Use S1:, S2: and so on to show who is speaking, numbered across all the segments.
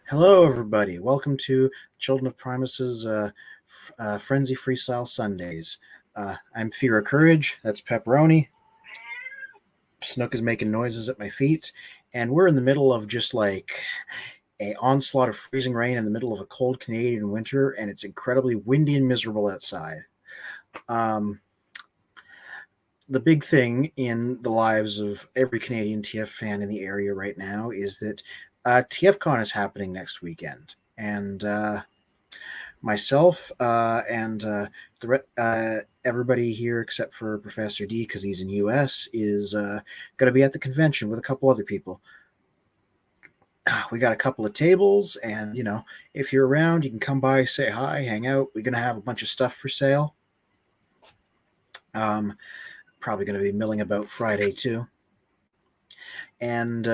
S1: Hello, everybody. Welcome to Children of Primus's Frenzy Freestyle Sundays. I'm Fear of Courage. That's Pepperoni. Snook is making noises at my feet, and we're in the middle of just like a onslaught of freezing rain in the middle of a cold Canadian winter, and it's incredibly windy and miserable outside. Um, the big thing in the lives of every Canadian TF fan in the area right now is that TFCON is happening next weekend, and myself and everybody here except for Professor D, because he's in US, is going to be at the convention with a couple other people. We got a couple of tables, and if you're around, you can come by, say hi, hang out. We're going to have a bunch of stuff for sale. Probably going to be milling about Friday too. And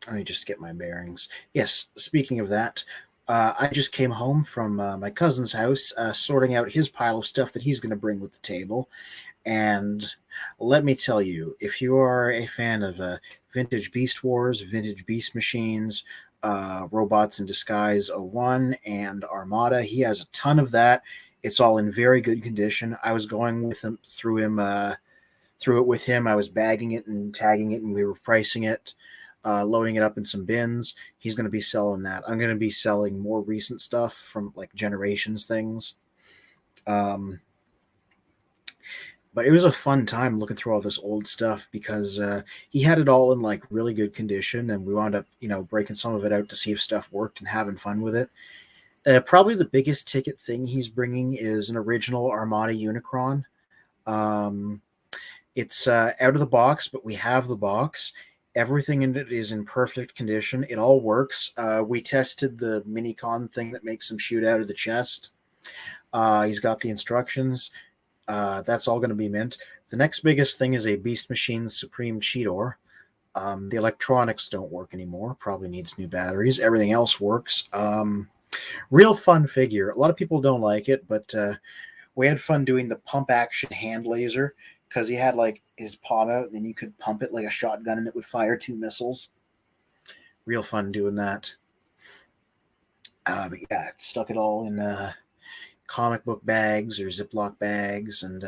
S1: let me just get my bearings. Yes, speaking of that, I just came home from my cousin's house, sorting out his pile of stuff that he's going to bring with the table. And let me tell you, if you are a fan of vintage Beast Wars, vintage Beast Machines, Robots in Disguise 01, and Armada, he has a ton of that. It's all in very good condition. I was going with him through it with him. I was bagging it and tagging it, and we were pricing it, loading it up in some bins. He's going to be selling that. I'm going to be selling more recent stuff from like Generations things. But it was a fun time looking through all this old stuff because he had it all in like really good condition, and we wound up, breaking some of it out to see if stuff worked and having fun with it. Probably the biggest ticket thing he's bringing is an original Armada Unicron. It's out of the box, but we have the box. Everything in it is in perfect condition. It all works. We tested the Minicon thing that makes him shoot out of the chest. He's got the instructions. That's all going to be mint. The next biggest thing is a Beast Machines Supreme Cheetor. The electronics don't work anymore. Probably needs new batteries. Everything else works. Real fun figure. A lot of people don't like it, but we had fun doing the pump action hand laser because he had like his palm out, and then you could pump it like a shotgun, and it would fire 2 missiles. Real fun doing that. But yeah, stuck it all in comic book bags or Ziploc bags, and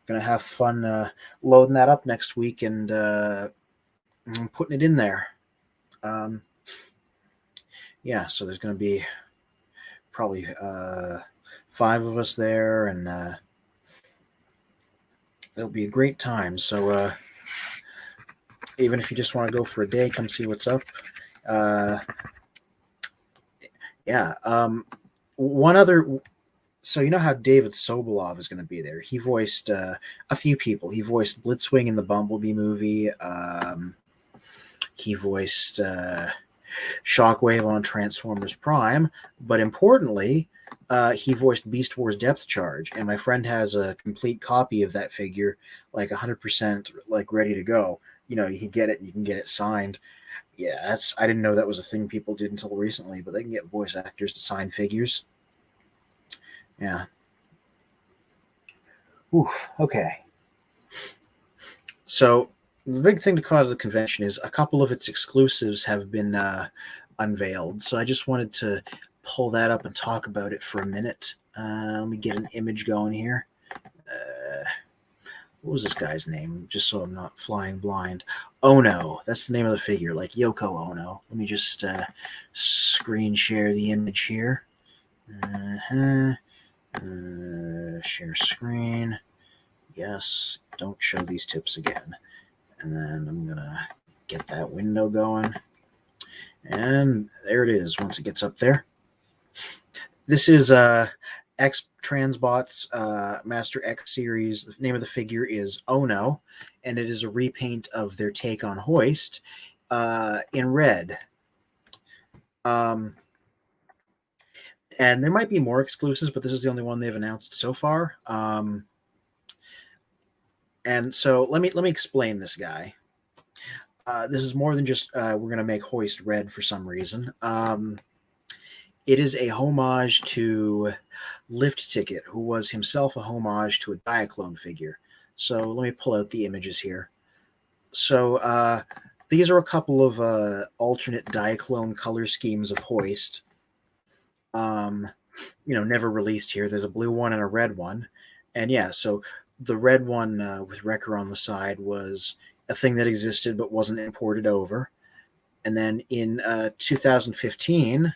S1: gonna have fun loading that up next week and putting it in there. Yeah, so there's gonna be probably 5 of us there, and it'll be a great time. So even if you just want to go for a day, come see what's up. Yeah. One other. So you know how David Sobolov is going to be there? He voiced a few people. He voiced Blitzwing in the Bumblebee movie. He voiced Shockwave on Transformers Prime. But importantly, he voiced Beast Wars Depth Charge. And my friend has a complete copy of that figure, like 100%, like ready to go. You can get it and you can get it signed. Yeah, I didn't know that was a thing people did until recently, but they can get voice actors to sign figures. Yeah. Oof, okay. So the big thing to cause the convention is a couple of its exclusives have been unveiled. So I just wanted to pull that up and talk about it for a minute. Let me get an image going here. What was this guy's name? Just so I'm not flying blind. Ono. That's the name of the figure, like Yoko Ono. Let me just screen share the image here. Share screen. Yes. Don't show these tips again. And then I'm going to get that window going. And there it is once it gets up there. This is X Transbots Master X series. The name of the figure is Ono, and it is a repaint of their take on Hoist in red. And there might be more exclusives, but this is the only one they've announced so far. And so let me explain this guy. This is more than just we're going to make Hoist red for some reason. It is a homage to Lift Ticket, who was himself a homage to a Diaclone figure. So let me pull out the images here. So these are a couple of alternate Diaclone color schemes of Hoist. Never released here. There's a blue one and a red one, and yeah, so the red one with Wrecker on the side was a thing that existed but wasn't imported over. And then in 2015,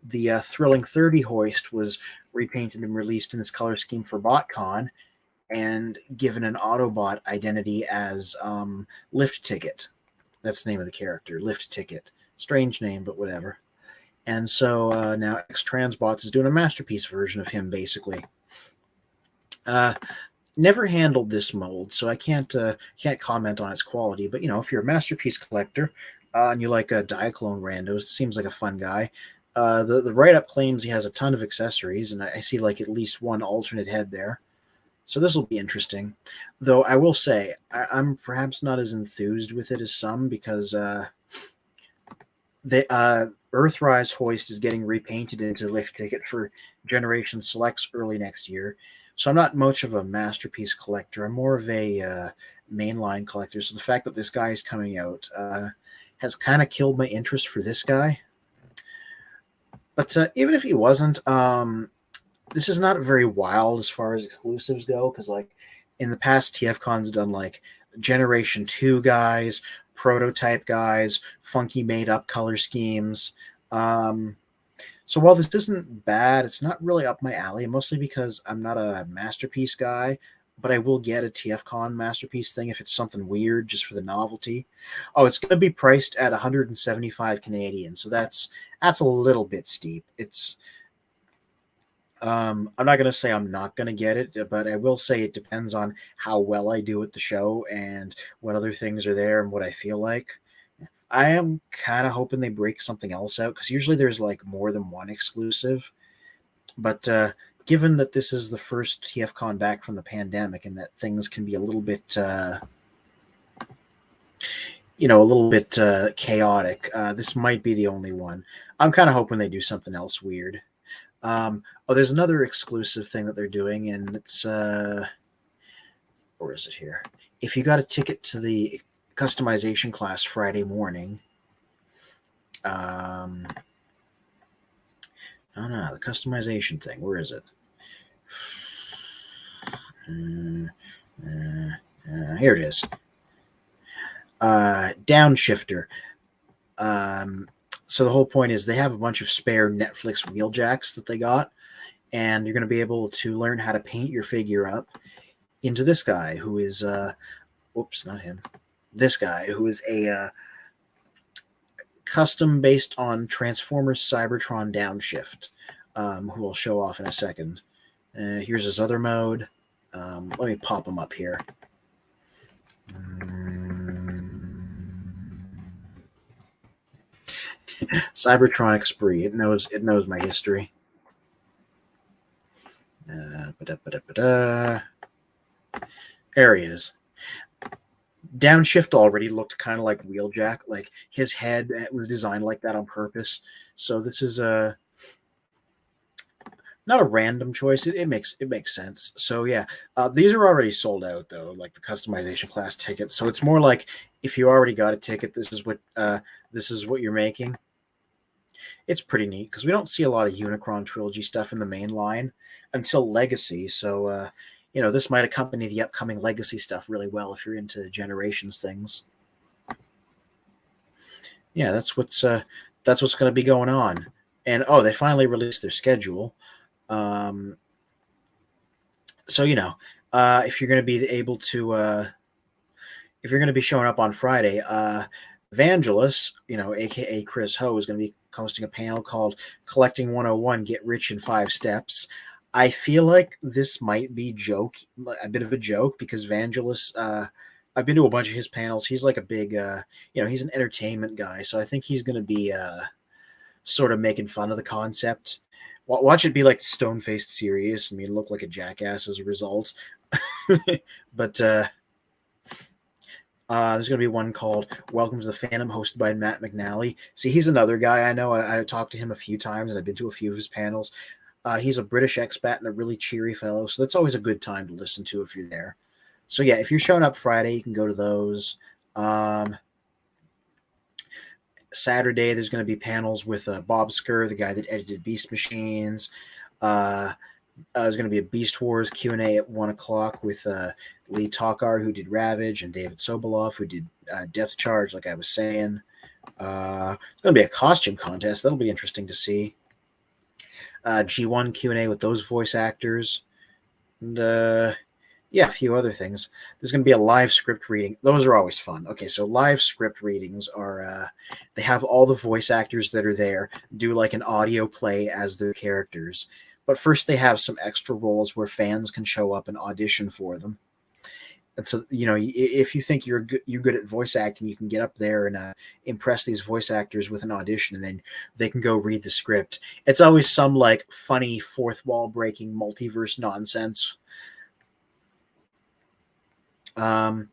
S1: the Thrilling 30 hoist was repainted and released in this color scheme for BotCon and given an Autobot identity as Lift Ticket. That's the name of the character, Lift Ticket. Strange name, but whatever. And so now X Transbots is doing a masterpiece version of him, basically. Never handled this mold, so I can't comment on its quality. But if you're a masterpiece collector and you like Diaclone randos, it seems like a fun guy. The write up claims he has a ton of accessories, and I see like at least one alternate head there. So this will be interesting. Though I will say I'm perhaps not as enthused with it as some because the Earthrise hoist is getting repainted into Lift Ticket for Generation Selects early next year. So I'm not much of a masterpiece collector. I'm more of a mainline collector. So the fact that this guy is coming out has kind of killed my interest for this guy. But even if he wasn't, this is not very wild as far as exclusives go. Because like in the past, TFCON's done like Generation 2 guys, prototype guys, funky made up color schemes. So while this isn't bad, it's not really up my alley, mostly because I'm not a masterpiece guy, but I will get a TFCon masterpiece thing if it's something weird just for the novelty. Oh, it's going to be priced at 175 Canadian, so that's a little bit steep. It's I'm not going to say I'm not going to get it, but I will say it depends on how well I do at the show and what other things are there and what I feel like. I am kind of hoping they break something else out because usually there's like more than one exclusive. But given that this is the first TFCon back from the pandemic and that things can be a little bit, chaotic, this might be the only one. I'm kind of hoping they do something else weird. There's another exclusive thing that they're doing, and it's where is it here? If you got a ticket to the customization class Friday morning. I don't know, the customization thing. Where is it? Here it is. Downshifter. So the whole point is they have a bunch of spare Netflix wheeljacks that they got, and you're going to be able to learn how to paint your figure up into this guy who is, oops, not him. This guy who is a custom based on Transformers Cybertron Downshift, who will show off in a second. Here's his other mode. Let me pop him up here. Cybertronic Spree. It knows my history. There he is. Downshift already looked kind of like Wheeljack. Like his head was designed like that on purpose. So this is not a random choice. It makes sense. So yeah, these are already sold out though, like the customization class tickets. So it's more like if you already got a ticket, this is what you're making. It's pretty neat because we don't see a lot of Unicron trilogy stuff in the main line until Legacy. So this might accompany the upcoming Legacy stuff really well if you're into Generations things. Yeah, that's what's going to be going on. And they finally released their schedule. So if you're going to be able to, if you're going to be showing up on Friday, Vangelis, aka Chris Ho, is going to be hosting a panel called "Collecting 101: Get Rich in 5 Steps." I feel like this might be a bit of a joke because Vangelis, I've been to a bunch of his panels. He's like a big, he's an entertainment guy. So I think he's going to be sort of making fun of the concept. Watch it be like stone-faced serious and me look like a jackass as a result. But there's going to be one called Welcome to the Phantom, hosted by Matt McNally. See, he's another guy I know. I talked to him a few times, and I've been to a few of his panels. He's a British expat and a really cheery fellow, so that's always a good time to listen to if you're there. So yeah, if you're showing up Friday, you can go to those. Saturday, there's going to be panels with Bob Skur, the guy that edited Beast Machines. There's going to be a Beast Wars Q&A at 1 o'clock with Lee Tokar, who did Ravage, and David Sobolov, who did Depth Charge, like I was saying. It's going to be a costume contest. That'll be interesting to see. G1 Q&A with those voice actors. And a few other things. There's going to be a live script reading. Those are always fun. Okay, so live script readings are, they have all the voice actors that are there do like an audio play as their characters. But first they have some extra roles where fans can show up and audition for them. And so, if you think you're good at voice acting, you can get up there and impress these voice actors with an audition, and then they can go read the script. It's always some like funny fourth wall breaking multiverse nonsense. And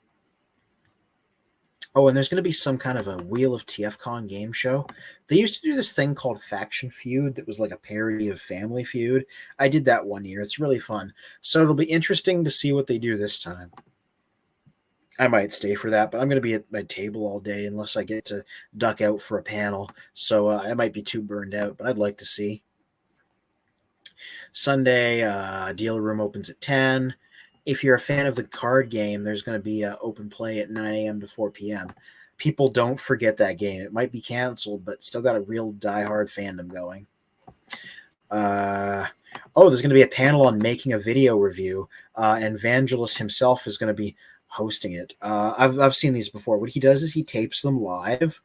S1: there's going to be some kind of a Wheel of TFCON game show. They used to do this thing called Faction Feud that was like a parody of Family Feud. I did that one year. It's really fun. So it'll be interesting to see what they do this time. I might stay for that, but I'm going to be at my table all day unless I get to duck out for a panel. So I might be too burned out, but I'd like to see. Sunday, dealer room opens at 10. If you're a fan of the card game, there's going to be open play at 9 a.m. to 4 p.m. People don't forget that game. It might be canceled, but still got a real diehard fandom going. There's going to be a panel on making a video review, and Vangelis himself is going to be hosting it. I've seen these before. What he does is he tapes them live,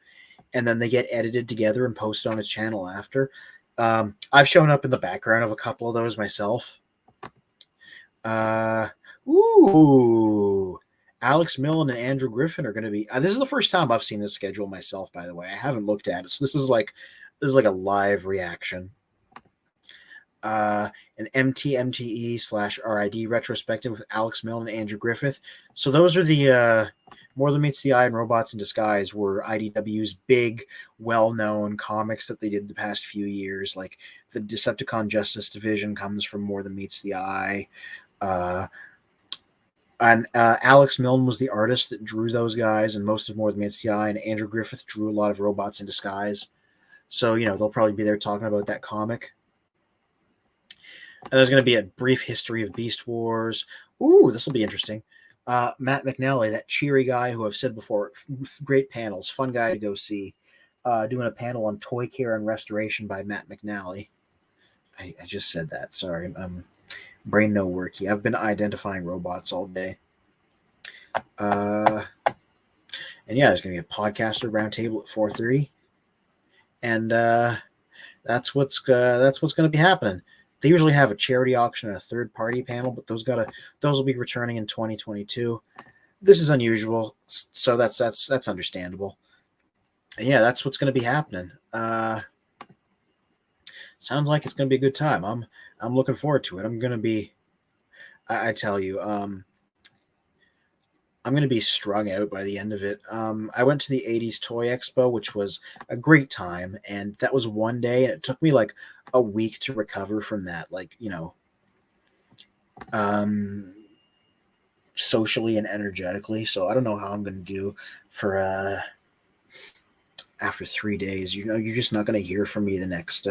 S1: and then they get edited together and posted on his channel after. I've shown up in the background of a couple of those myself. Alex Millen and Andrew Griffin are going to be. This is the first time I've seen this schedule myself, by the way. I haven't looked at it, so this is like a live reaction. An MTE/RID retrospective with Alex Millen and Andrew Griffith. So those are the More Than Meets the Eye and Robots in Disguise were IDW's big, well-known comics that they did the past few years. Like the Decepticon Justice Division comes from More Than Meets the Eye. And Alex Milne was the artist that drew those guys and most of More Than Meets the Eye, and Andrew Griffith drew a lot of Robots in Disguise. So, they'll probably be there talking about that comic. And there's going to be a brief history of Beast Wars. This will be interesting. Matt McNally, that cheery guy who I've said before, great panels, fun guy to go see, doing a panel on toy care and restoration by Matt McNally. I just said that. Sorry. Brain no worky. I've been identifying robots all day. There's going to be a podcaster roundtable at 4:30, and that's what's going to be happening. They usually have a charity auction and a third-party panel, but those will be returning in 2022. This is unusual, so that's understandable. And that's what's going to be happening. Sounds like it's going to be a good time. I'm looking forward to it. I'm going to be, I tell you, I'm going to be strung out by the end of it. I went to the 80s Toy Expo, which was a great time, and that was one day, and it took me like a week to recover from that, socially and energetically. So I don't know how I'm going to do for after 3 days. You're just not going to hear from me the next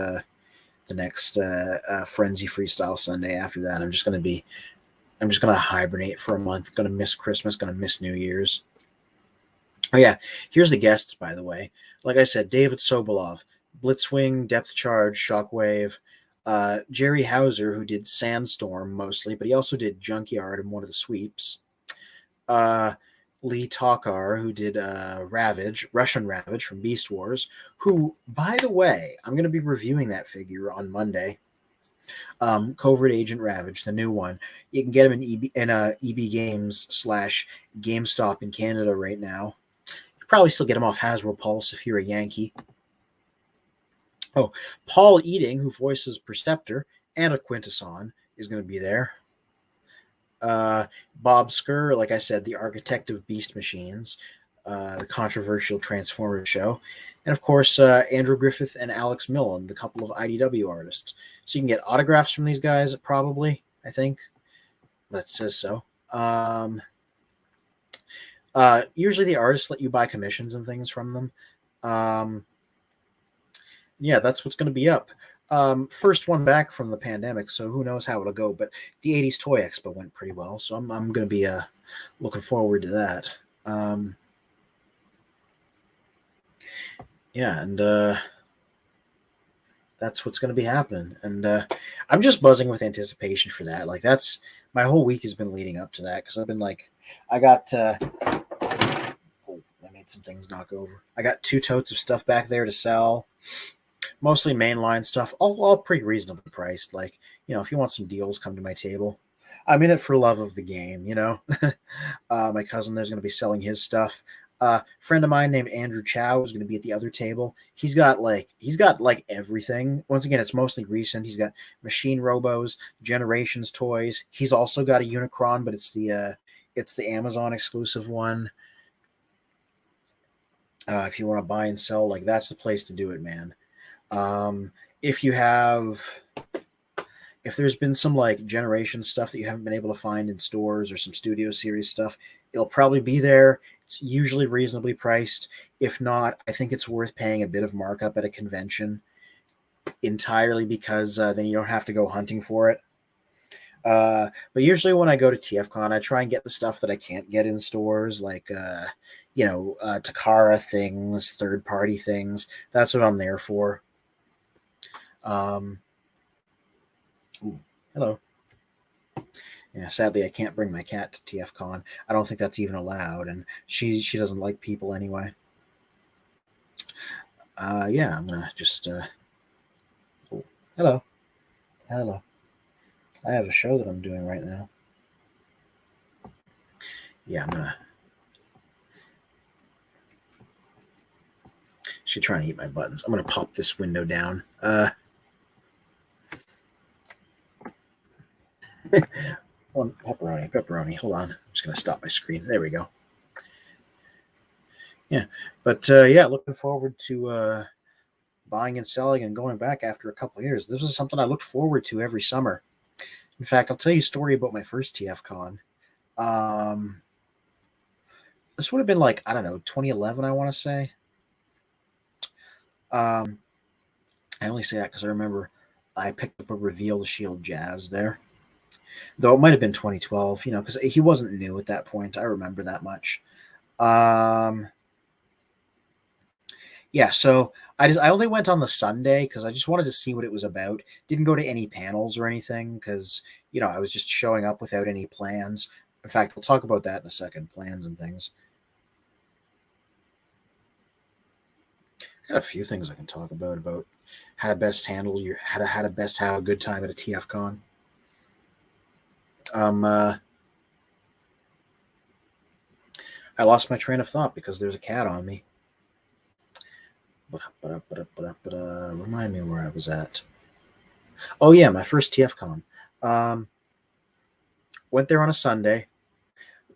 S1: Frenzy Freestyle Sunday. After that, I'm just going to hibernate for a month. Going to miss Christmas. Going to miss New Year's. Oh yeah, here's the guests, by the way. Like I said, David Sobolov, Blitzwing, Depth Charge, Shockwave, Jerry Hauser, who did Sandstorm mostly, but he also did Junkyard and one of the sweeps. Lee Tokar, who did Ravage, Russian Ravage from Beast Wars, who, by the way, I'm going to be reviewing that figure on Monday. Covert Agent Ravage, the new one. You can get him in EB Games / GameStop in Canada right now. You can probably still get him off Hasbro Pulse if you're a Yankee. Paul Eating, who voices Perceptor and a Quintesson, is going to be there. Bob Skur, like I said, the architect of Beast Machines, the controversial Transformers show. And, of course, Andrew Griffith and Alex Millen, the couple of IDW artists. So you can get autographs from these guys, probably, I think. That says so. Usually the artists let you buy commissions and things from them. Yeah, that's what's going to be up. First one back from the pandemic, so who knows how it'll go. But the '80s Toy Expo went pretty well, so I'm going to be looking forward to that. Yeah, and that's what's going to be happening, and I'm just buzzing with anticipation for that. Like that's my whole week has been leading up to that because I've been like, I got. Oh, I made some things knock over. I got 2 totes of stuff back there to sell. Mostly mainline stuff, all pretty reasonably priced. Like, if you want some deals, come to my table. I'm in it for love of the game. My cousin there's going to be selling his stuff. Friend of mine named Andrew Chow is going to be at the other table. He's got like everything. Once again, it's mostly recent. He's got Machine Robos, Generations toys. He's also got a Unicron, but it's the Amazon exclusive one. If you want to buy and sell, like that's the place to do it, man. If there's been some like generation stuff that you haven't been able to find in stores or some Studio Series stuff, it'll probably be there. It's usually reasonably priced. If not, I think it's worth paying a bit of markup at a convention entirely because then you don't have to go hunting for it. But usually when I go to TFCON, I try and get the stuff that I can't get in stores, like Takara things, third-party things. That's what I'm there for. Ooh, hello. Yeah, sadly, I can't bring my cat to TFCON. I don't think that's even allowed, and she doesn't like people anyway. Yeah, I'm gonna just. Oh, hello. Hello. I have a show that I'm doing right now. Yeah, I'm gonna. She's trying to eat my buttons. I'm gonna pop this window down. Pepperoni. Hold on. I'm just gonna stop my screen. There we go. Yeah, but yeah, looking forward to buying and selling and going back after a couple of years. This is something I looked forward to every summer. In fact, I'll tell you a story about my first TFCon. This would have been like, I don't know, 2011, I want to say. I only say that because I remember I picked up a Reveal the Shield Jazz there. Though it might have been 2012, because he wasn't new at that point. I remember that much. Yeah, so I only went on the Sunday because I just wanted to see what it was about. Didn't go to any panels or anything because I was just showing up without any plans. In fact, we'll talk about that in a second, plans and things. I got a few things I can talk about how to best handle how to best have a good time at a TFCon. I lost my train of thought because there's a cat on me. Remind me where I was at. Oh yeah, my first TFCon. Went there on a Sunday.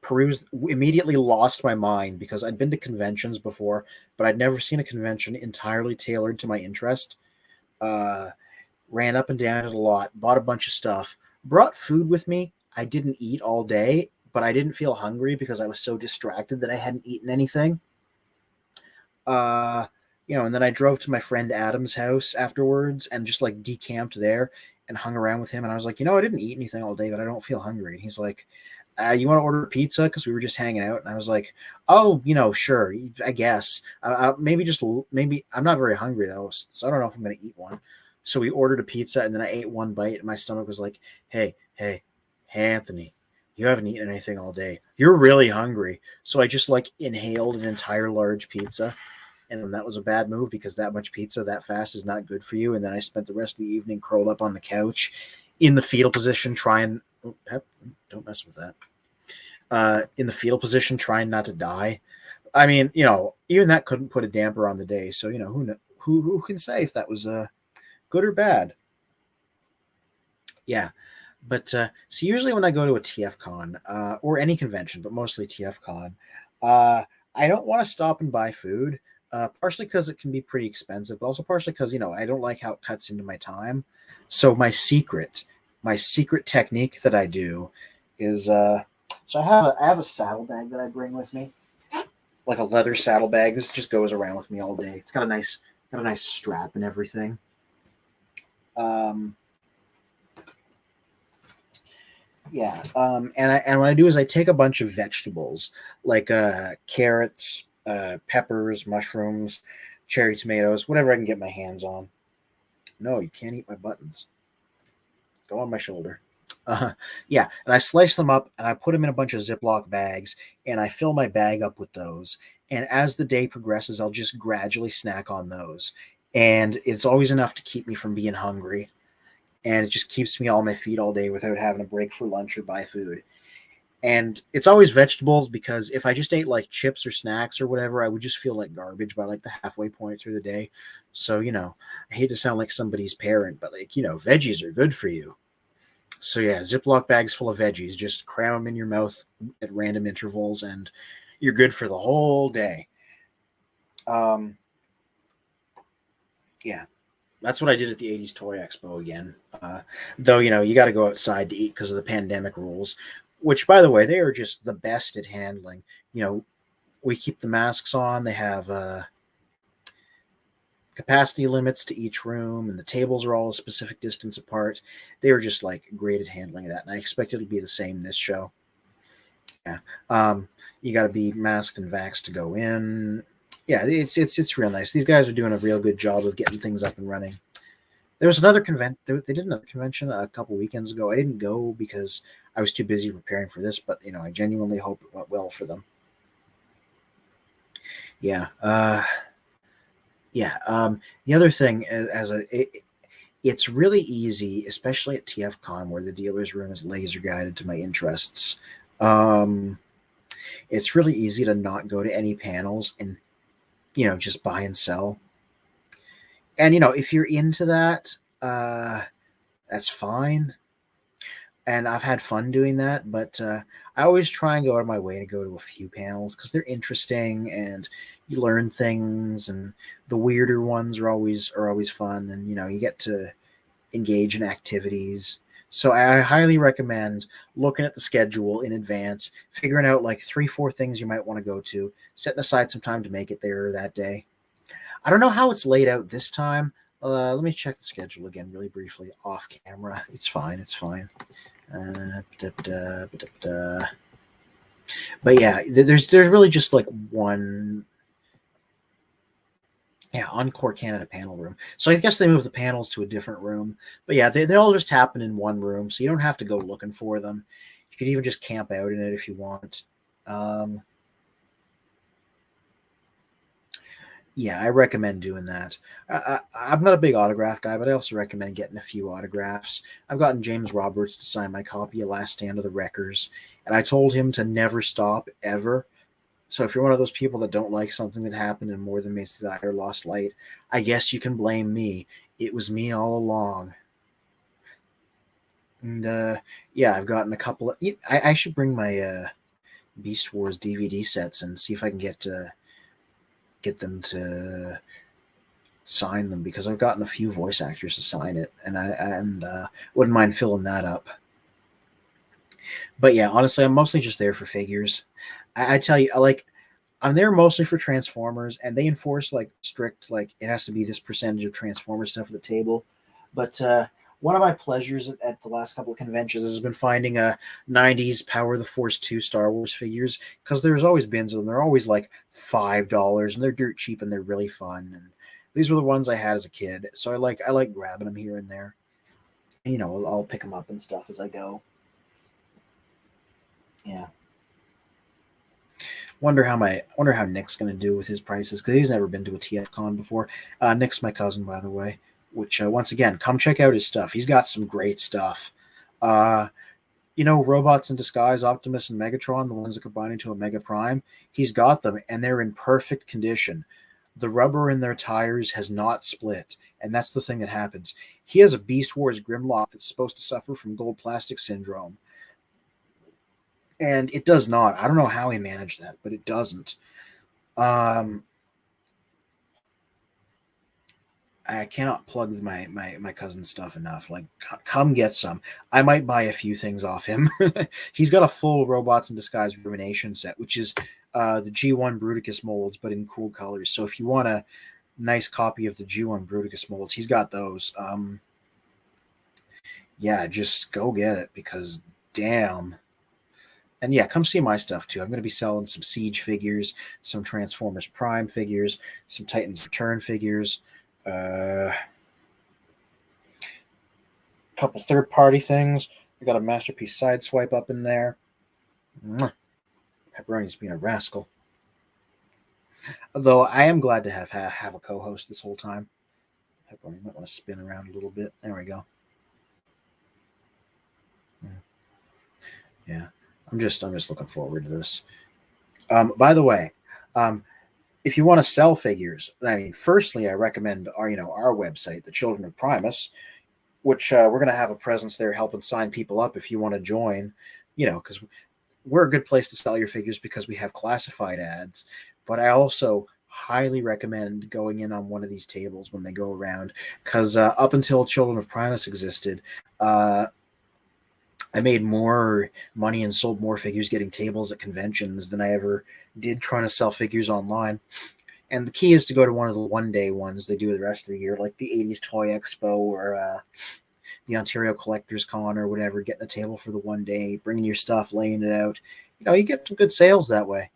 S1: Perused, immediately lost my mind because I'd been to conventions before, but I'd never seen a convention entirely tailored to my interest. Ran up and down it a lot, bought a bunch of stuff, brought food with me. I didn't eat all day, but I didn't feel hungry because I was so distracted that I hadn't eaten anything. And then I drove to my friend Adam's house afterwards and just like decamped there and hung around with him. And I was like, I didn't eat anything all day, but I don't feel hungry. And he's like, you want to order pizza? Because we were just hanging out. And I was like, oh, sure, I guess. Maybe I'm not very hungry though, so I don't know if I'm going to eat one. So we ordered a pizza and then I ate one bite and my stomach was like, hey, Anthony, you haven't eaten anything all day. You're really hungry. So I just like inhaled an entire large pizza. And then that was a bad move because that much pizza that fast is not good for you. And then I spent the rest of the evening curled up on the couch in the fetal position trying don't mess with that. In the fetal position trying not to die. I mean, even that couldn't put a damper on the day. So, who can say if that was good or bad? Yeah. But so usually when I go to a TFCon or any convention, but mostly TFCon, I don't want to stop and buy food. Partially because it can be pretty expensive, but also partially because I don't like how it cuts into my time. So my secret technique that I do is so I have a saddlebag that I bring with me. like a leather saddlebag. This just goes around with me all day. It's got a nice strap and everything. Yeah. And what I do is I take a bunch of vegetables like carrots, peppers, mushrooms, cherry tomatoes, whatever I can get my hands on. No, you can't eat my buttons. Go on my shoulder. Yeah, and I slice them up and I put them in a bunch of Ziploc bags and I fill my bag up with those. And as the day progresses, I'll just gradually snack on those. And it's always enough to keep me from being hungry. And it just keeps me on my feet all day without having to break for lunch or buy food. And it's always vegetables because if I just ate like chips or snacks or whatever, I would just feel like garbage by like the halfway point through the day. So, I hate to sound like somebody's parent, but like, veggies are good for you. So yeah, Ziploc bags full of veggies, just cram them in your mouth at random intervals and you're good for the whole day. Yeah, that's what I did at the 80s Toy Expo again. Though, you got to go outside to eat because of the pandemic rules, which, by the way, they are just the best at handling. We keep the masks on. They have capacity limits to each room, and the tables are all a specific distance apart. They were just like great at handling that, and I expect it'll be the same this show. Yeah, you got to be masked and vaxxed to go in. Yeah, it's real nice. These guys are doing a real good job of getting things up and running. There was another convention. They did another convention a couple weekends ago. I didn't go because I was too busy preparing for this, but I genuinely hope it went well for them. Yeah. Yeah. The other thing, it's really easy, especially at TFCON, where the dealer's room is laser guided to my interests. It's really easy to not go to any panels and just buy and sell. And if you're into that, that's fine. And I've had fun doing that, but I always try and go out of my way to go to a few panels because they're interesting and you learn things, and the weirder ones are always fun, and you get to engage in activities. So I highly recommend looking at the schedule in advance, figuring out like 3-4 things you might want to go to, setting aside some time to make it there that day. I don't know how it's laid out this time. Let me check the schedule again really briefly off camera. It's fine. But yeah, there's really just like one Encore Canada panel room. So I guess they moved the panels to a different room. But yeah, they all just happen in one room, so you don't have to go looking for them. You could even just camp out in it if you want. Yeah, I recommend doing that. I'm not a big autograph guy, but I also recommend getting a few autographs. I've gotten James Roberts to sign my copy of Last Stand of the Wreckers, and I told him to never stop, ever. So if you're one of those people that don't like something that happened in More Than Meets the Eye or Lost Light, I guess you can blame me. It was me all along. And yeah, I've gotten a couple of... I should bring my Beast Wars DVD sets and see if I can get them to sign them, because I've gotten a few voice actors to sign it, and I wouldn't mind filling that up. But yeah, honestly, I'm mostly just there for figures. I tell you, I'm there mostly for Transformers, and they enforce like strict, like it has to be this percentage of Transformers stuff at the table. But one of my pleasures at the last couple of conventions has been finding a 90s Power of the Force 2 Star Wars figures, because there's always bins of them. They're always like $5, and they're dirt cheap, and they're really fun. And these were the ones I had as a kid, so I like grabbing them here and there. And, I'll pick them up and stuff as I go. Yeah. Wonder how Nick's going to do with his prices, because he's never been to a TFCon before. Nick's my cousin, by the way. Which once again, come check out his stuff. He's got some great stuff. Robots in Disguise, Optimus and Megatron, the ones that combine into a Mega Prime. He's got them, and they're in perfect condition. The rubber in their tires has not split, and that's the thing that happens. He has a Beast Wars Grimlock that's supposed to suffer from gold plastic syndrome. And it does not. I don't know how he managed that, but it doesn't. I cannot plug my cousin's stuff enough. Like, come get some. I might buy a few things off him. He's got a full Robots in Disguise Ruination set, which is the G1 Bruticus molds, but in cool colors. So if you want a nice copy of the G1 Bruticus molds, he's got those. Yeah, just go get it because damn. And yeah, come see my stuff too. I'm going to be selling some Siege figures, some Transformers Prime figures, some Titans Return figures, a couple third-party things. I got a Masterpiece Sideswipe up in there. Mwah. Pepperoni's being a rascal. Though I am glad to have a co-host this whole time. Pepperoni might want to spin around a little bit. There we go. Yeah, I'm just looking forward to this. By the way, if you want to sell figures, I mean, firstly, I recommend our website, the Children of Primus, which we're going to have a presence there helping sign people up if you want to join. Because we're a good place to sell your figures because we have classified ads. But I also highly recommend going in on one of these tables when they go around, because up until Children of Primus existed, I made more money and sold more figures getting tables at conventions than I ever did trying to sell figures online. And the key is to go to one of the one-day ones they do the rest of the year, like the 80s Toy Expo or the Ontario Collectors Con or whatever, getting a table for the one day, bringing your stuff, laying it out. You get some good sales that way.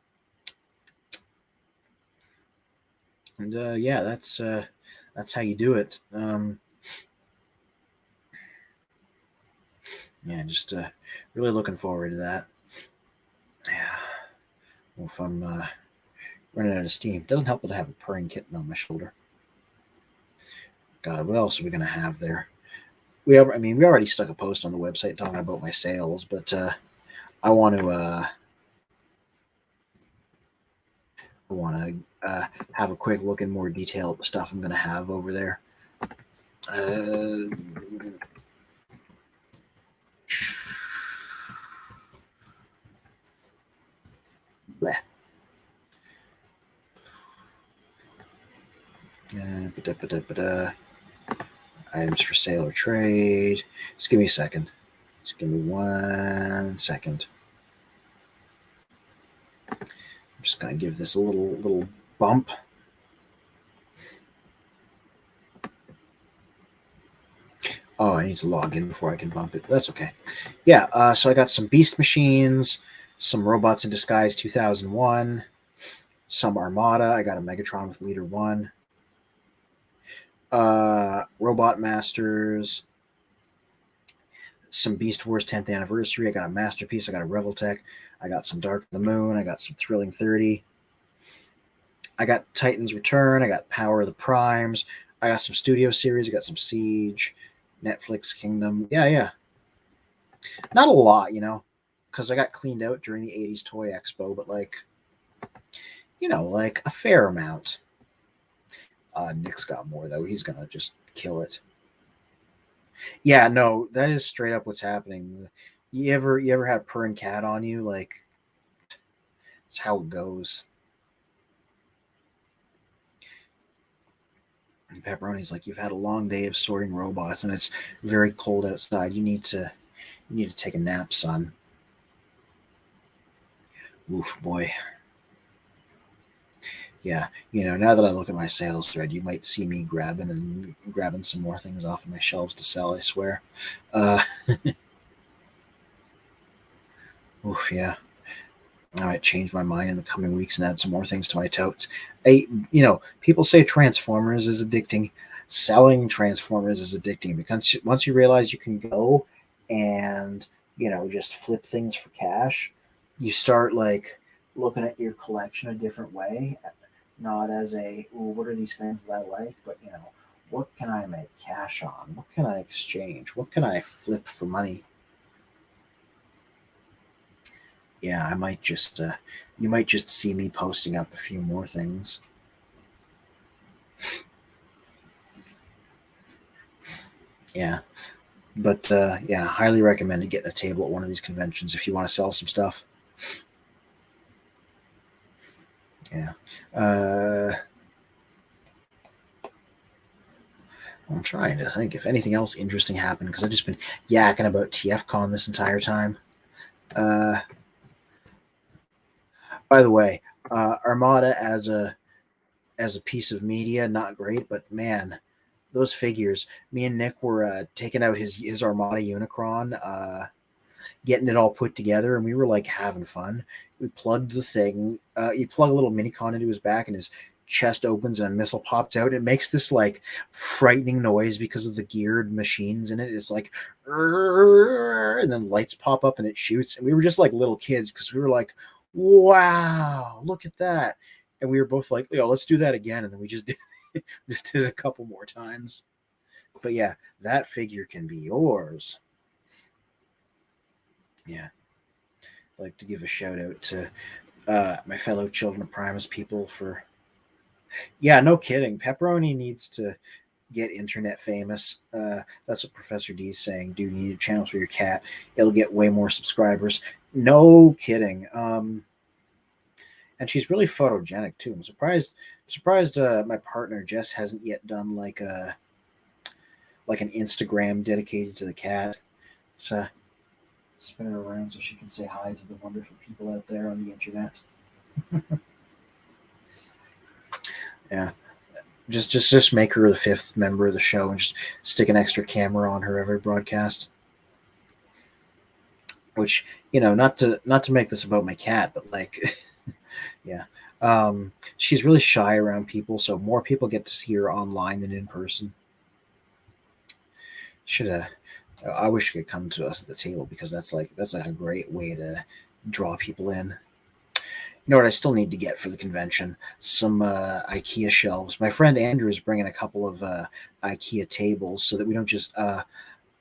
S1: And yeah, that's how you do it. Yeah, just really looking forward to that. Yeah. Well, if I'm running out of steam, doesn't help to have a purring kitten on my shoulder. God, what else are we gonna have there? We already stuck a post on the website talking about my sales, but I want to have a quick look in more detail at the stuff I'm gonna have over there. Bleh. Items for sale or trade. Just give me a second. Just give me 1 second. I'm just gonna give this a little bump. Oh, I need to log in before I can bump it. That's okay. Yeah, so I got some Beast Machines, some Robots in Disguise 2001, some Armada. I got a Megatron with Leader 1. Robot Masters, some Beast Wars 10th Anniversary. I got a Masterpiece. I got a Reveltech. I got some Dark of the Moon. I got some Thrilling 30. I got Titans Return. I got Power of the Primes. I got some Studio Series. I got some Siege, Netflix Kingdom. Yeah. Not a lot, because I got cleaned out during the 80s Toy Expo, but like a fair amount. Nick's got more, though. He's going to just kill it. Yeah, no, that is straight up what's happening. You ever had purring cat on you? Like, it's how it goes. And Pepperoni's like, you've had a long day of sorting robots, and it's very cold outside. You need to take a nap, son. Oof, boy. Yeah, now that I look at my sales thread, you might see me grabbing some more things off of my shelves to sell, I swear. Oof, yeah. I might change my mind in the coming weeks and add some more things to my totes. People say Transformers is addicting. Selling Transformers is addicting because once you realize you can go and, just flip things for cash, you start like looking at your collection a different way. Not as what are these things that I like, but what can I make cash on? What can I exchange? What can I flip for money? Yeah, I might just you might just see me posting up a few more things. Yeah, but yeah, highly recommend getting a table at one of these conventions if you want to sell some stuff. Yeah. I'm trying to think if anything else interesting happened because I've just been yakking about TFCON this entire time. By the way, Armada as a piece of media, not great, but man, those figures. Me and Nick were taking out his Armada Unicron, getting it all put together, and we were like having fun. We plugged the thing. You plug a little minicon into his back, and his chest opens, and a missile pops out. It makes this like frightening noise because of the geared machines in it. It's like, and then lights pop up, and it shoots. And we were just like little kids because we were like, "Wow, look at that!" And we were both like, "Yo, let's do that again." And then we just did, just did it a couple more times. But yeah, that figure can be yours. Yeah, I'd like to give a shout out to my fellow Children of Primus people for. Yeah, no kidding. Pepperoni needs to get internet famous. That's what Professor D is saying. Do you need a channel for your cat? It'll get way more subscribers. No kidding. And she's really photogenic too. I'm surprised. My partner Jess hasn't yet done like an Instagram dedicated to the cat. So spin her around so she can say hi to the wonderful people out there on the internet. Yeah, just make her the fifth member of the show and just stick an extra camera on her every broadcast. Which, not to make this about my cat, but like, yeah, she's really shy around people, so more people get to see her online than in person. Should have. I wish she could come to us at the table because that's like a great way to draw people in. You know what I still need to get for the convention? Some IKEA shelves. My friend Andrew is bringing a couple of IKEA tables so that we don't just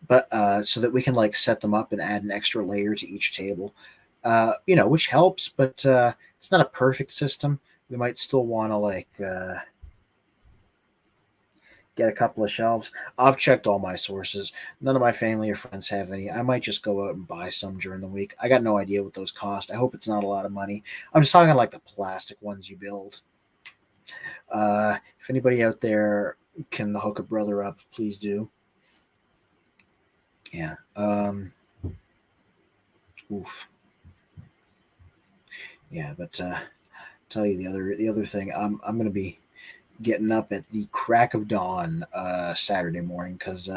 S1: but so that we can like set them up and add an extra layer to each table. Which helps, but it's not a perfect system. We might still want to like get a couple of shelves. I've checked all my sources. None of my family or friends have any. I might just go out and buy some during the week. I got no idea what those cost. I hope it's not a lot of money. I'm just talking like the plastic ones you build. If anybody out there can hook a brother up, please do. Yeah. Oof. Yeah, but tell you the other thing, I'm gonna be getting up at the crack of dawn Saturday morning because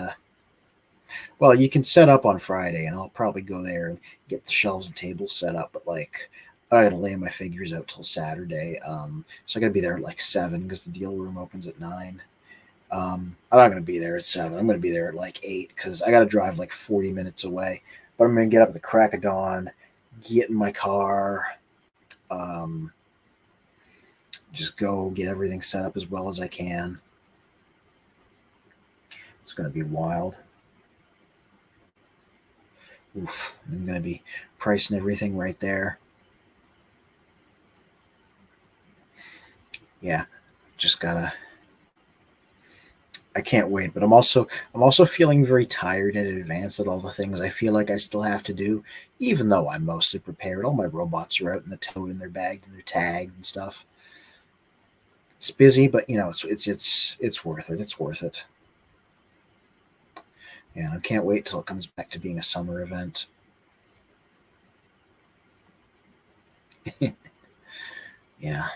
S1: well, you can set up on Friday, and I'll probably go there and get the shelves and tables set up. But like, I gotta lay my figures out till Saturday, so I gotta be there at like 7 because the deal room opens at 9. I'm not gonna be there at 7. I'm gonna be there at like 8 because I gotta drive like 40 minutes away. But I'm gonna get up at the crack of dawn, get in my car, um, just go get everything set up as well as I can. It's gonna be wild. Oof, I'm gonna be pricing everything right there. Yeah, just gotta. I can't wait, but I'm also feeling very tired in advance at all the things I feel like I still have to do, even though I'm mostly prepared. All my robots are out in the tote and they're bagged and they're tagged and stuff. It's busy, but it's worth it. It's worth it. Yeah, I can't wait till it comes back to being a summer event. Yeah.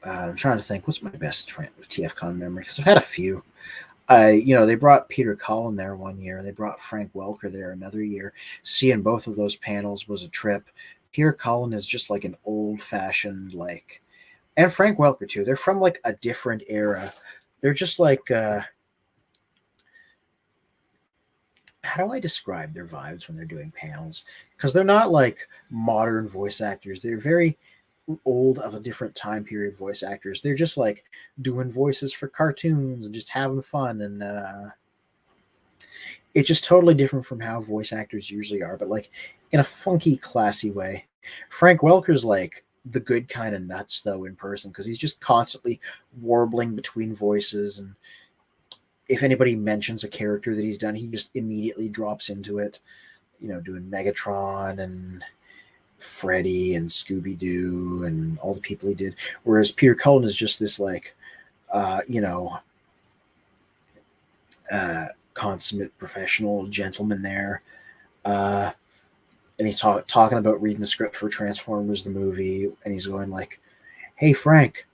S1: I'm trying to think what's my best TFCon memory because I've had a few. They brought Peter Cullen there one year. They brought Frank Welker there another year. Seeing both of those panels was a trip. Peter Cullen is just like an old fashioned like, and Frank Welker too. They're from like a different era. They're just like, how do I describe their vibes when they're doing panels? Because they're not like modern voice actors. They're very old of a different time period voice actors. They're just like doing voices for cartoons and just having fun, and it's just totally different from how voice actors usually are, but like in a funky, classy way. Frank Welker's like the good kind of nuts though in person because he's just constantly warbling between voices, and if anybody mentions a character that he's done, he just immediately drops into it. Doing Megatron and Freddy and Scooby Doo and all the people he did. Whereas Peter Cullen is just this like, uh, you know, consummate professional gentleman there. Uh, and he talking about reading the script for Transformers the movie, and he's going like, "Hey Frank,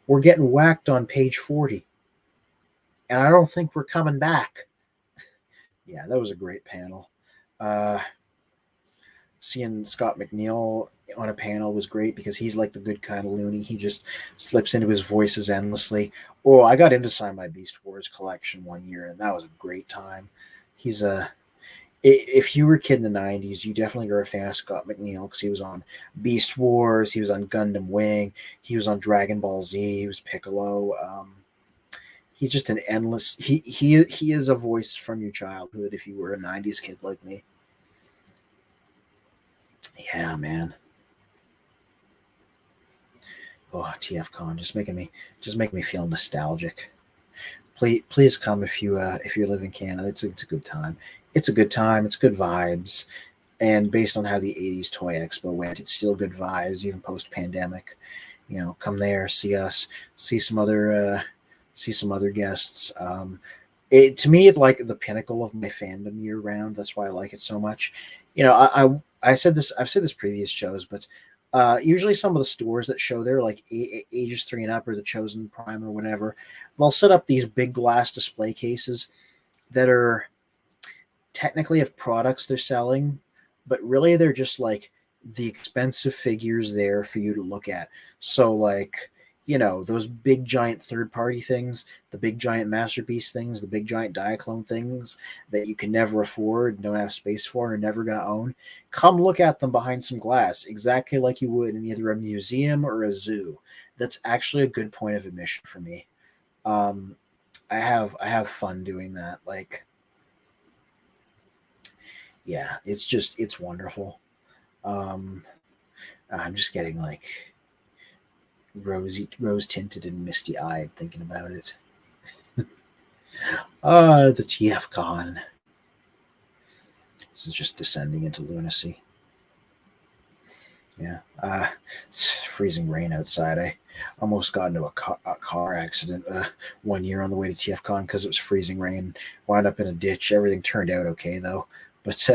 S1: we're getting whacked on page 40, and I don't think we're coming back." Yeah, that was a great panel. Seeing Scott McNeil on a panel was great because he's like the good kind of loony. He just slips into his voices endlessly. Oh, I got into Sign My Beast Wars collection one year, and that was a great time. He's a if you were a kid in the 90s, you definitely were a fan of Scott McNeil because he was on Beast Wars, he was on Gundam Wing, he was on Dragon Ball Z, he was Piccolo. He's just an endless. He is a voice from your childhood if you were a 90s kid like me. Yeah, man. Oh, TFCON, just making me feel nostalgic. Please come if you live in Canada. It's a good time. It's a good time. It's good vibes. And based on how the '80s Toy Expo went, it's still good vibes even post pandemic. You know, come there, see us, see some other guests. It to me, it's like the pinnacle of my fandom year round. That's why I like it so much. You know, I said this. I've said this previous shows, but usually some of the stores that show there, like ages 3 and up, or the Chosen Prime or whatever, they'll set up these big glass display cases that are technically of products they're selling, but really they're just like the expensive figures there for you to look at. So like, you know, those big giant third party things, the big giant masterpiece things, the big giant Diaclone things that you can never afford, don't have space for, and are never going to own. Come look at them behind some glass, exactly like you would in either a museum or a zoo. That's actually a good point of admission for me. Um, I have fun doing that. Like, yeah, it's wonderful. Um, I'm just getting like rose tinted and misty eyed thinking about it. The TFCon. This is just descending into lunacy. Yeah. It's freezing rain outside. I almost got into a car accident one year on the way to TFCon because it was freezing rain. Wound up in a ditch. Everything turned out okay though. But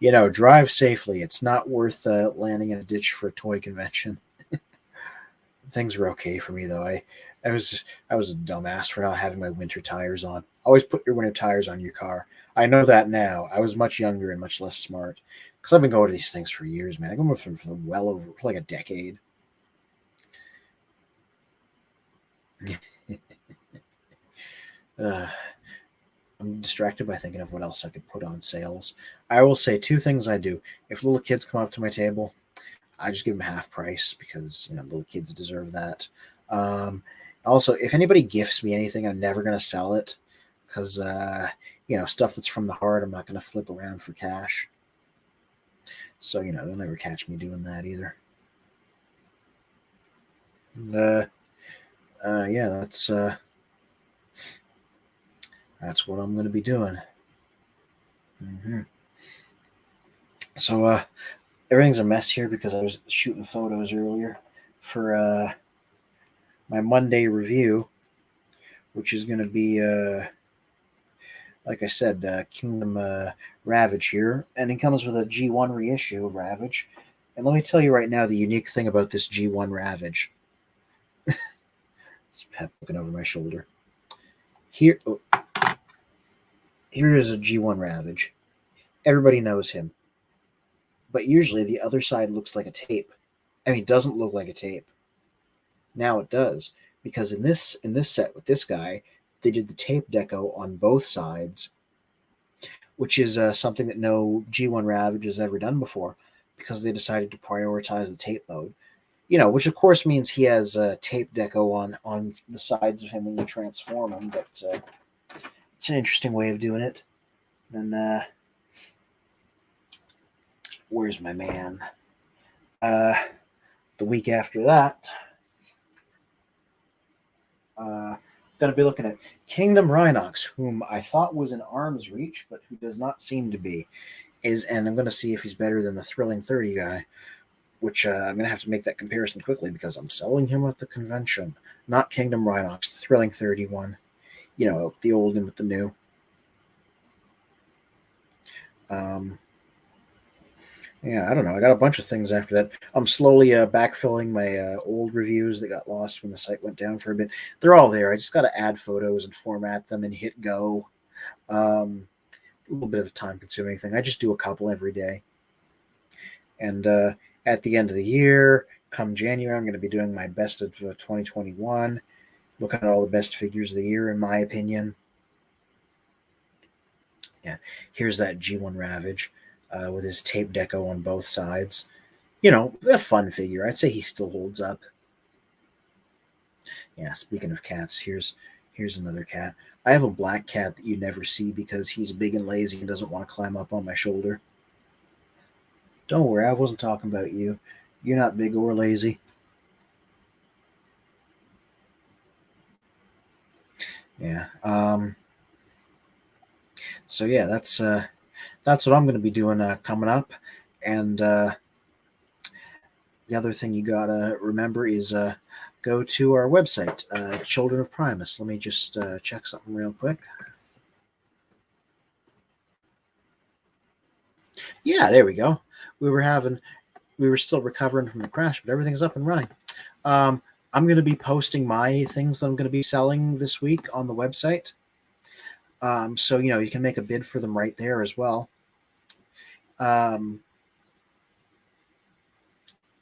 S1: you know, drive safely. It's not worth landing in a ditch for a toy convention. Things were okay for me though. I was a dumbass for not having my winter tires on. Always put your winter tires on your car. I know that now. I was much younger and much less smart because I've been going to these things for years, man. I've been for well over for like a decade. uh, I'm distracted by thinking of what else I could put on sales. I will say two things I do. If little kids come up to my table, I just give them half price because you know little kids deserve that. Um, Also, if anybody gifts me anything, I'm never going to sell it because you know stuff that's from the heart, I'm not going to flip around for cash. So you know they'll never catch me doing that either. Uh, yeah, that's what I'm going to be doing. Hmm. So everything's a mess here because I was shooting photos earlier for my Monday review, which is going to be like I said, Kingdom Ravage here, and it comes with a G1 reissue of Ravage. And let me tell you right now the unique thing about this G1 Ravage. It's Pep looking over my shoulder. Here, oh, here is a G1 Ravage. Everybody knows him, but usually the other side looks like a tape. I mean, it doesn't look like a tape. Now it does because in this set with this guy, they did the tape deco on both sides, which is something that no G1 Ravage has ever done before because they decided to prioritize the tape mode. You know, which of course means he has tape deco on the sides of him when you transform him, but it's an interesting way of doing it. And where's my man? Uh, the week after that, going to be looking at Kingdom Rhinox, whom I thought was in arm's reach, but who does not seem to be. And I'm going to see if he's better than the Thrilling 30 guy, which I'm going to have to make that comparison quickly because I'm selling him at the convention. Not Kingdom Rhinox, the Thrilling 31. You know, the old and with the new. Um, Yeah, I don't know. I got a bunch of things after that. I'm slowly backfilling my old reviews that got lost when the site went down for a bit. They're all there. I just got to add photos and format them and hit go. A little bit of a time consuming thing. I just do a couple every day. And at the end of the year, come January, I'm going to be doing my best of 2021, looking at all the best figures of the year, in my opinion. Yeah, here's that G1 Ravage with his tape deco on both sides. You know, a fun figure. I'd say he still holds up. Yeah, speaking of cats, here's another cat. I have a black cat that you never see because he's big and lazy and doesn't want to climb up on my shoulder. Don't worry, I wasn't talking about you. You're not big or lazy. Yeah. So yeah, that's what I'm going to be doing coming up. And the other thing you gotta remember is go to our website, Children of Primus. Let me just check something real quick. Yeah, there we go. We were having, we were still recovering from the crash, but everything's up and running. I'm going to be posting my things that I'm going to be selling this week on the website. So you know you can make a bid for them right there as well. And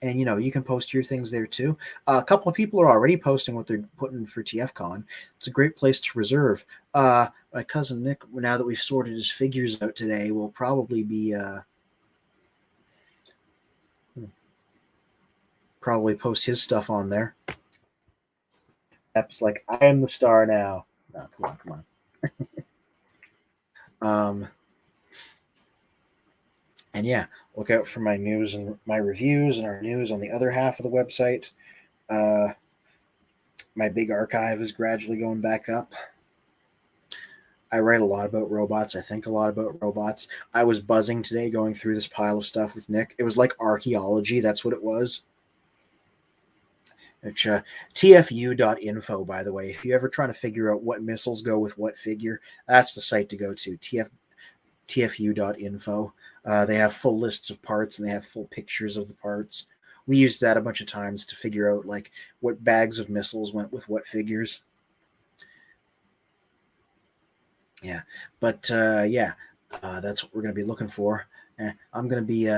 S1: you know you can post your things there too. A couple of people are already posting what they're putting for TFCON. It's a great place to reserve. My cousin Nick, now that we've sorted his figures out today, will probably be probably post his stuff on there. That's like I am the star now. No, come on. And yeah, look out for my news and my reviews and our news on the other half of the website. Uh, my big archive is gradually going back up. I write a lot about robots. I think a lot about robots. I was buzzing today going through this pile of stuff with Nick. It was like archaeology. That's what it was. Which, TFU.info, by the way. If you're ever trying to figure out what missiles go with what figure, that's the site to go to. TFU.info. They have full lists of parts and they have full pictures of the parts. We used that a bunch of times to figure out like what bags of missiles went with what figures. Yeah, but yeah, that's what we're going to be looking for. I'm going to be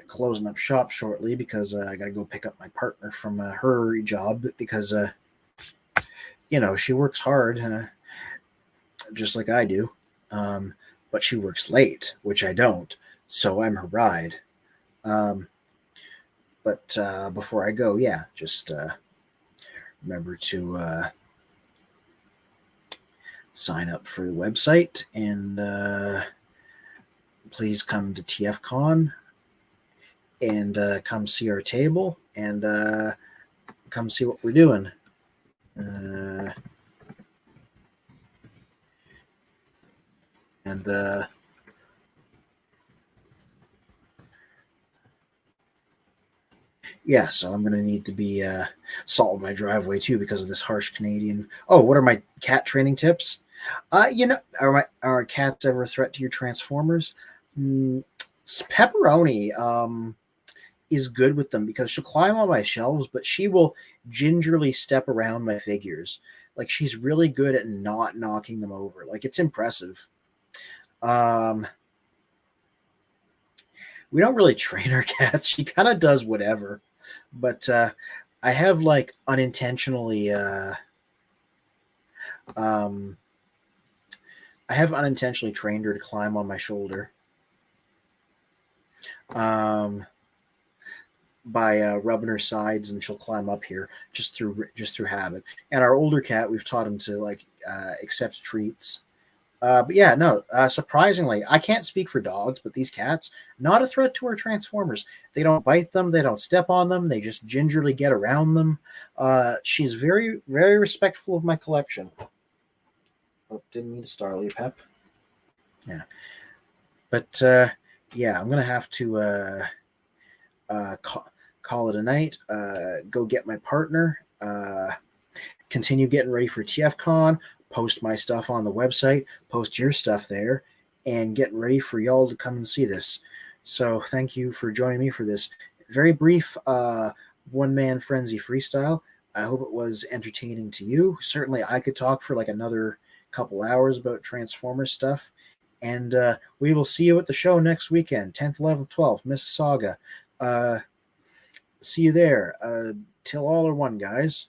S1: closing up shop shortly because I got to go pick up my partner from her job because you know she works hard just like I do, but she works late, which I don't, so I'm her ride. Um, but before I go, yeah, just remember to sign up for the website and please come to TFCON and come see our table and come see what we're doing. And yeah, so I'm going to need to be salting my driveway too because of this harsh Canadian. Oh, what are my cat training tips? You know, are cats ever a threat to your Transformers? Pepperoni is good with them because she'll climb on my shelves, but she will gingerly step around my figures. Like she's really good at not knocking them over. Like it's impressive. We don't really train our cats. She kind of does whatever. But I have like unintentionally I have unintentionally trained her to climb on my shoulder. By rubbing her sides, and she'll climb up here just through habit. And our older cat, we've taught him to like accept treats. But yeah, no. Surprisingly, I can't speak for dogs, but these cats not a threat to our Transformers. They don't bite them. They don't step on them. They just gingerly get around them. She's very very respectful of my collection. Oh, didn't mean to startle you, Pep. Yeah, but yeah, I'm gonna have to call it a night. Go get my partner. Continue getting ready for TFCon. Post my stuff on the website. Post your stuff there, and get ready for y'all to come and see this. So thank you for joining me for this very brief one-man frenzy freestyle. I hope it was entertaining to you. Certainly, I could talk for like another couple hours about Transformers stuff. And we will see you at the show next weekend, 10th, 11th, 12th, Mississauga. See you there. Till all are one, guys.